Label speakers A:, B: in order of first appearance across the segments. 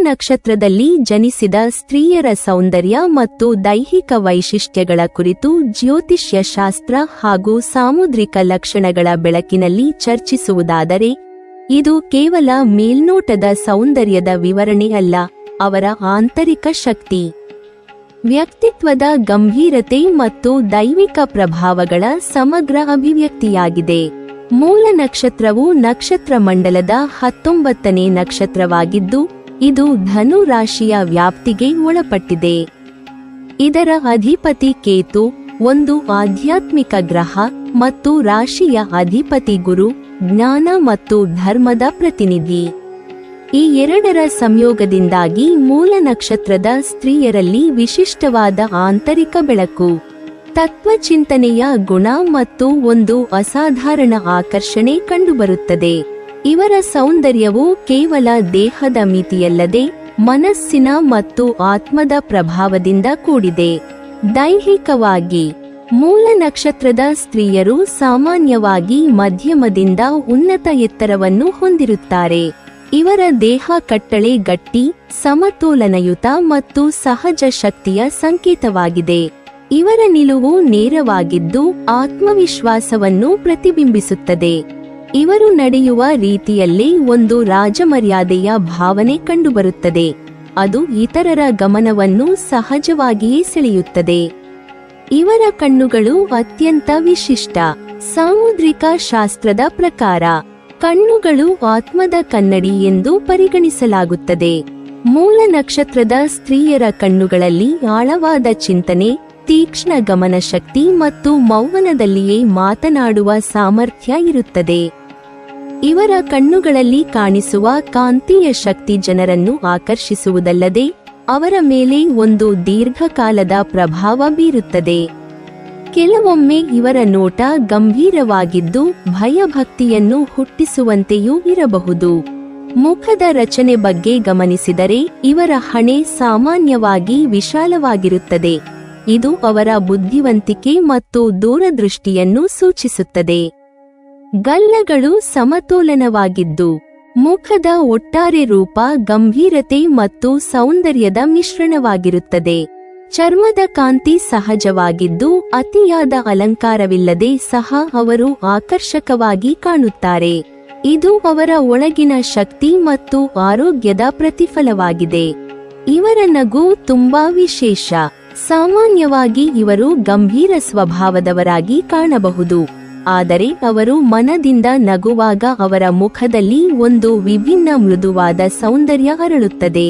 A: ನಕ್ಷತ್ರದಲ್ಲಿ ಜನಿಸಿದ ಸ್ತ್ರೀಯರ ಸೌಂದರ್ಯ ಮತ್ತು ದೈಹಿಕ ವೈಶಿಷ್ಟ್ಯಗಳ ಕುರಿತು ಜ್ಯೋತಿಷ್ಯ ಶಾಸ್ತ್ರ ಹಾಗೂ ಸಾಮುದ್ರಿಕ ಲಕ್ಷಣಗಳ ಬೆಳಕಿನಲ್ಲಿ ಚರ್ಚಿಸುವುದಾದರೆ, ಇದು ಕೇವಲ ಮೇಲ್ನೋಟದ ಸೌಂದರ್ಯದ ವಿವರಣೆ ಅಲ್ಲ, ಅವರ ಆಂತರಿಕ ಶಕ್ತಿ, ವ್ಯಕ್ತಿತ್ವದ ಗಂಭೀರತೆ ಮತ್ತು ದೈವಿಕ ಪ್ರಭಾವಗಳ ಸಮಗ್ರ ಅಭಿವ್ಯಕ್ತಿಯಾಗಿದೆ. ಮೂಲ ನಕ್ಷತ್ರವು ನಕ್ಷತ್ರ ಮಂಡಲದ 19ನೇ ನಕ್ಷತ್ರವಾಗಿದ್ದು, ಇದು ಧನು ರಾಶಿಯ ವ್ಯಾಪ್ತಿಗೆ ಒಳಪಟ್ಟಿದೆ. ಇದರ ಅಧಿಪತಿ ಕೇತು, ಒಂದು ಆಧ್ಯಾತ್ಮಿಕ ಗ್ರಹ, ಮತ್ತು ರಾಶಿಯ ಅಧಿಪತಿ ಗುರು, ಜ್ಞಾನ ಮತ್ತು ಧರ್ಮದ ಪ್ರತಿನಿಧಿ. ಈ ಎರಡರ ಸಂಯೋಗದಿಂದಾಗಿ ಮೂಲ ನಕ್ಷತ್ರದ ಸ್ತ್ರೀಯರಲ್ಲಿ ವಿಶಿಷ್ಟವಾದ ಆಂತರಿಕ ಬೆಳಕು, ತತ್ವಚಿಂತನೆಯ ಗುಣ ಮತ್ತು ಒಂದು ಅಸಾಧಾರಣ ಆಕರ್ಷಣೆ ಕಂಡುಬರುತ್ತದೆ. ಇವರ ಸೌಂದರ್ಯವು ಕೇವಲ ದೇಹದ ಮಿತಿಯಲ್ಲದೆ ಮನಸ್ಸಿನ ಮತ್ತು ಆತ್ಮದ ಪ್ರಭಾವದಿಂದ ಕೂಡಿದೆ. ದೈಹಿಕವಾಗಿ ಮೂಲ ನಕ್ಷತ್ರದ ಸ್ತ್ರೀಯರು ಸಾಮಾನ್ಯವಾಗಿ ಮಧ್ಯಮದಿಂದ ಉನ್ನತ ಎತ್ತರವನ್ನು ಹೊಂದಿರುತ್ತಾರೆ. ಇವರ ದೇಹ ಕಟ್ಟಳೆ ಗಟ್ಟಿ, ಸಮತೋಲನಯುತ ಮತ್ತು ಸಹಜ ಶಕ್ತಿಯ ಸಂಕೇತವಾಗಿದೆ. ಇವರ ನಿಲುವು ನೇರವಾಗಿದ್ದು ಆತ್ಮವಿಶ್ವಾಸವನ್ನು ಪ್ರತಿಬಿಂಬಿಸುತ್ತದೆ. ಇವರು ನಡೆಯುವ ರೀತಿಯಲ್ಲೇ ಒಂದು ರಾಜಮರ್ಯಾದೆಯ ಭಾವನೆ ಕಂಡುಬರುತ್ತದೆ, ಅದು ಇತರರ ಗಮನವನ್ನು ಸಹಜವಾಗಿಯೇ ಸೆಳೆಯುತ್ತದೆ. ಇವರ ಕಣ್ಣುಗಳು ಅತ್ಯಂತ ವಿಶಿಷ್ಟ. ಸಾಮುದ್ರಿಕ ಶಾಸ್ತ್ರದ ಪ್ರಕಾರ ಕಣ್ಣುಗಳು ಆತ್ಮದ ಕನ್ನಡಿ ಎಂದು ಪರಿಗಣಿಸಲಾಗುತ್ತದೆ. ಮೂಲ ನಕ್ಷತ್ರದ ಸ್ತ್ರೀಯರ ಕಣ್ಣುಗಳಲ್ಲಿ ಆಳವಾದ ಚಿಂತನೆ, ತೀಕ್ಷ್ಣ ಗಮನಶಕ್ತಿ ಮತ್ತು ಮೌನದಲ್ಲಿಯೇ ಮಾತನಾಡುವ ಸಾಮರ್ಥ್ಯ ಇರುತ್ತದೆ. ಇವರ ಕಣ್ಣುಗಳಲ್ಲಿ ಕಾಣಿಸುವ ಕಾಂತೀಯ ಶಕ್ತಿ ಜನರನ್ನು ಆಕರ್ಷಿಸುವುದಲ್ಲದೆ ಅವರ ಮೇಲೆ ಒಂದು ದೀರ್ಘಕಾಲದ ಪ್ರಭಾವ ಬೀರುತ್ತದೆ. ಕೆಲವೊಮ್ಮೆ ಇವರ ನೋಟ ಗಂಭೀರವಾಗಿದ್ದು ಭಯಭಕ್ತಿಯನ್ನು ಹುಟ್ಟಿಸುವಂತೆಯೂ ಇರಬಹುದು. ಮುಖದ ರಚನೆ ಬಗ್ಗೆ ಗಮನಿಸಿದರೆ ಇವರ ಹಣೆ ಸಾಮಾನ್ಯವಾಗಿ ವಿಶಾಲವಾಗಿರುತ್ತದೆ, ಇದು ಅವರ ಬುದ್ಧಿವಂತಿಕೆ ಮತ್ತು ದೂರದೃಷ್ಟಿಯನ್ನು ಸೂಚಿಸುತ್ತದೆ. ಗಲ್ಲಗಳು ಸಮತೋಲನವಾಗಿದ್ದು ಮುಖದ ಒಟ್ಟಾರೆ ರೂಪ ಗಂಭೀರತೆ ಮತ್ತು ಸೌಂದರ್ಯದ ಮಿಶ್ರಣವಾಗಿರುತ್ತದೆ. ಚರ್ಮದ ಕಾಂತಿ ಸಹಜವಾಗಿದ್ದು ಅತಿಯಾದ ಅಲಂಕಾರವಿಲ್ಲದೆ ಸಹ ಅವರು ಆಕರ್ಷಕವಾಗಿ ಕಾಣುತ್ತಾರೆ. ಇದು ಅವರ ಒಳಗಿನ ಶಕ್ತಿ ಮತ್ತು ಆರೋಗ್ಯದ ಪ್ರತಿಫಲವಾಗಿದೆ. ಇವರ ನಗು ತುಂಬಾ ವಿಶೇಷ. ಸಾಮಾನ್ಯವಾಗಿ ಇವರು ಗಂಭೀರ ಸ್ವಭಾವದವರಾಗಿ ಕಾಣಬಹುದು, ಆದರೆ ಅವರು ಮನದಿಂದ ನಗುವಾಗ ಅವರ ಮುಖದಲ್ಲಿ ಒಂದು ವಿಭಿನ್ನ ಮೃದುವಾದ ಸೌಂದರ್ಯ ಅರಳುತ್ತದೆ.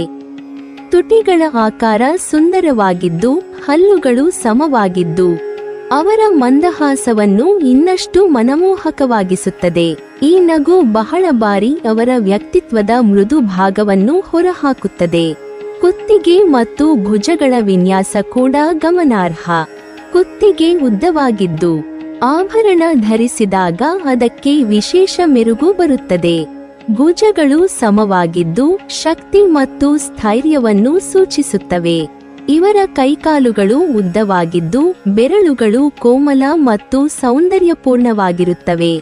A: ತುಟಿಗಳ ಆಕಾರ ಸುಂದರವಾಗಿದ್ದು ಹಲ್ಲುಗಳು ಸಮವಾಗಿದ್ದು ಅವರ ಮಂದಹಾಸವನ್ನು ಇನ್ನಷ್ಟು ಮನಮೋಹಕವಾಗಿಸುತ್ತದೆ. ಈ ನಗು ಬಹಳ ಬಾರಿ ಅವರ ವ್ಯಕ್ತಿತ್ವದ ಮೃದು ಭಾಗವನ್ನು ಹೊರಹಾಕುತ್ತದೆ. ಕುತ್ತಿಗೆ ಮತ್ತು ಭುಜಗಳ ವಿನ್ಯಾಸ ಕೂಡ ಗಮನಾರ್ಹ. ಕುತ್ತಿಗೆ ಉದ್ದವಾಗಿದ್ದು ಆಭರಣ ಧರಿಸಿದಾಗ ಅದಕ್ಕೆ ವಿಶೇಷ ಮೆರುಗು ಬರುತ್ತದೆ. ಭುಜಗಳು ಸಮವಾಗಿದ್ದು ಶಕ್ತಿ ಮತ್ತು ಸ್ಥೈರ್ಯವನ್ನು ಸೂಚಿಸುತ್ತವೆ. ಇವರ ಕೈಕಾಲುಗಳು ಉದ್ದವಾಗಿದ್ದು ಬೆರಳುಗಳು ಕೋಮಲ ಮತ್ತು ಸೌಂದರ್ಯಪೂರ್ಣವಾಗಿರುತ್ತವೆ.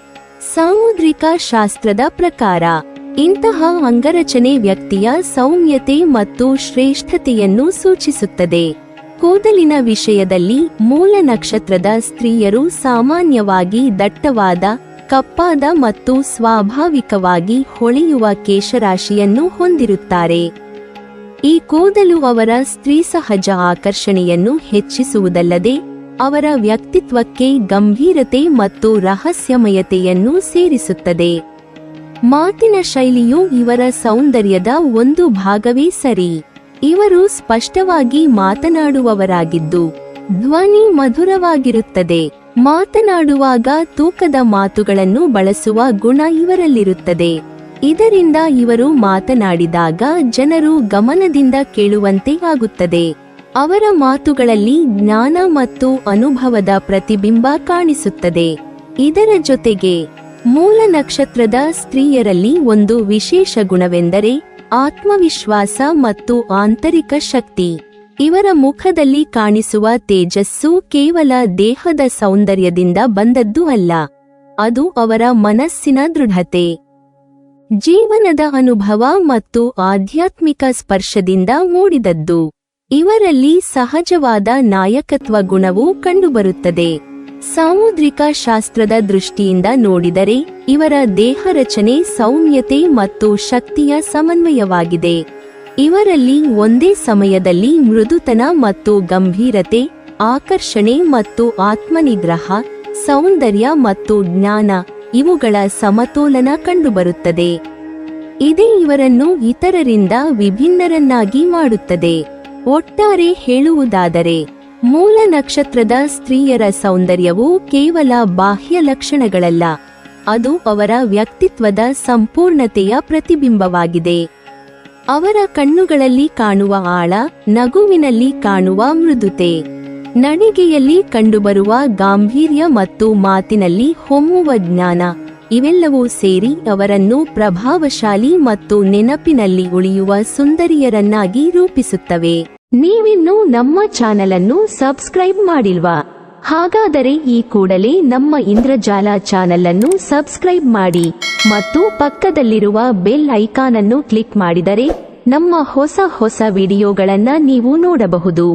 A: ಸಾಮುದ್ರಿಕ ಶಾಸ್ತ್ರದ ಪ್ರಕಾರ ಇಂತಹ ಅಂಗರಚನೆ ವ್ಯಕ್ತಿಯ ಸೌಮ್ಯತೆ ಮತ್ತು ಶ್ರೇಷ್ಠತೆಯನ್ನು ಸೂಚಿಸುತ್ತದೆ. ಕೂದಲಿನ ವಿಷಯದಲ್ಲಿ ಮೂಲ ನಕ್ಷತ್ರದ ಸ್ತ್ರೀಯರು ಸಾಮಾನ್ಯವಾಗಿ ದಟ್ಟವಾದ, ಕಪ್ಪಾದ ಮತ್ತು ಸ್ವಾಭಾವಿಕವಾಗಿ ಹೊಳೆಯುವ ಕೇಶರಾಶಿಯನ್ನು ಹೊಂದಿರುತ್ತಾರೆ. ಈ ಕೂದಲು ಅವರ ಸ್ತ್ರೀಸಹಜ ಆಕರ್ಷಣೆಯನ್ನು ಹೆಚ್ಚಿಸುವುದಲ್ಲದೆ ಅವರ ವ್ಯಕ್ತಿತ್ವಕ್ಕೆ ಗಂಭೀರತೆ ಮತ್ತು ರಹಸ್ಯಮಯತೆಯನ್ನು ಸೇರಿಸುತ್ತದೆ. ಮಾತಿನ ಶೈಲಿಯು ಇವರ ಸೌಂದರ್ಯದ ಒಂದು ಭಾಗವೇ ಸರಿ. ಇವರು ಸ್ಪಷ್ಟವಾಗಿ ಮಾತನಾಡುವವರಾಗಿದ್ದು ಧ್ವನಿ ಮಧುರವಾಗಿರುತ್ತದೆ. ಮಾತನಾಡುವಾಗ ತೂಕದ ಮಾತುಗಳನ್ನು ಬಳಸುವ ಗುಣ ಇವರಲ್ಲಿರುತ್ತದೆ. ಇದರಿಂದ ಇವರು ಮಾತನಾಡಿದಾಗ ಜನರು ಗಮನದಿಂದ ಕೇಳುವಂತೆ ಆಗುತ್ತದೆ. ಅವರ ಮಾತುಗಳಲ್ಲಿ ಜ್ಞಾನ ಮತ್ತು ಅನುಭವದ ಪ್ರತಿಬಿಂಬ ಕಾಣಿಸುತ್ತದೆ. ಇದರ ಜೊತೆಗೆ ಮೂಲ ನಕ್ಷತ್ರದ ಸ್ತ್ರೀಯರಲ್ಲಿ ಒಂದು ವಿಶೇಷ ಗುಣವೆಂದರೆ ಆತ್ಮವಿಶ್ವಾಸ ಮತ್ತು ಆಂತರಿಕ ಶಕ್ತಿ. ಇವರ ಮುಖದಲ್ಲಿ ಕಾಣಿಸುವ ತೇಜಸ್ಸು ಕೇವಲ ದೇಹದ ಸೌಂದರ್ಯದಿಂದ ಬಂದದ್ದು ಅಲ್ಲ, ಅದು ಅವರ ಮನಸ್ಸಿನ ದೃಢತೆ, ಜೀವನದ ಅನುಭವ ಮತ್ತು ಆಧ್ಯಾತ್ಮಿಕ ಸ್ಪರ್ಶದಿಂದ ಮೂಡಿದದ್ದು. ಇವರಲ್ಲಿ ಸಹಜವಾದ ನಾಯಕತ್ವ ಗುಣವೂ ಕಂಡುಬರುತ್ತದೆ. ಸಾಮುದ್ರಿಕ ಶಾಸ್ತ್ರದ ದೃಷ್ಟಿಯಿಂದ ನೋಡಿದರೆ ಇವರ ದೇಹ ರಚನೆ ಸೌಮ್ಯತೆ ಮತ್ತು ಶಕ್ತಿಯ ಸಮನ್ವಯವಾಗಿದೆ. ಇವರಲ್ಲಿ ಒಂದೇ ಸಮಯದಲ್ಲಿ ಮೃದುತನ ಮತ್ತು ಗಂಭೀರತೆ, ಆಕರ್ಷಣೆ ಮತ್ತು ಆತ್ಮನಿಗ್ರಹ, ಸೌಂದರ್ಯ ಮತ್ತು ಜ್ಞಾನ ಇವುಗಳ ಸಮತೋಲನ ಕಂಡುಬರುತ್ತದೆ. ಇದೇ ಇವರನ್ನು ಇತರರಿಂದ ವಿಭಿನ್ನರನ್ನಾಗಿ ಮಾಡುತ್ತದೆ. ಒಟ್ಟಾರೆ ಹೇಳುವುದಾದರೆ, ಮೂಲ ನಕ್ಷತ್ರದ ಸ್ತ್ರೀಯರ ಸೌಂದರ್ಯವು ಕೇವಲ ಬಾಹ್ಯ ಲಕ್ಷಣಗಳಲ್ಲ, ಅದು ಅವರ ವ್ಯಕ್ತಿತ್ವದ ಸಂಪೂರ್ಣತೆಯ ಪ್ರತಿಬಿಂಬವಾಗಿದೆ. ಅವರ ಕಣ್ಣುಗಳಲ್ಲಿ ಕಾಣುವ ಆಳ, ನಗುವಿನಲ್ಲಿ ಕಾಣುವ ಮೃದುತೆ, ನಡಿಗೆಯಲ್ಲಿ ಕಂಡುಬರುವ ಗಾಂಭೀರ್ಯ ಮತ್ತು ಮಾತಿನಲ್ಲಿ ಹೊಮ್ಮುವ ಜ್ಞಾನ ಇವೆಲ್ಲವೂ ಸೇರಿ ಅವರನ್ನು ಪ್ರಭಾವಶಾಲಿ ಮತ್ತು ನೆನಪಿನಲ್ಲಿ ಉಳಿಯುವ ಸುಂದರಿಯರನ್ನಾಗಿ ರೂಪಿಸುತ್ತವೆ. ನೀವಿನ್ನೂ ನಮ್ಮ ಚಾನೆಲ್ ಅನ್ನು ಸಬ್ಸ್ಕ್ರೈಬ್ ಮಾಡಿಲ್ವಾ? ಹಾಗಾದರೆ ಈ ಕೂಡಲೇ ನಮ್ಮ ಇಂದ್ರಜಾಲ ಚಾನೆಲ್ ಅನ್ನು ಸಬ್ಸ್ಕ್ರೈಬ್ ಮಾಡಿ ಮತ್ತು ಪಕ್ಕದಲ್ಲಿರುವ ಬೆಲ್ ಐಕಾನ್ ಅನ್ನು ಕ್ಲಿಕ್ ಮಾಡಿದರೆ ನಮ್ಮ ಹೊಸ ವಿಡಿಯೋಗಳನ್ನು ನೀವು ನೋಡಬಹುದು.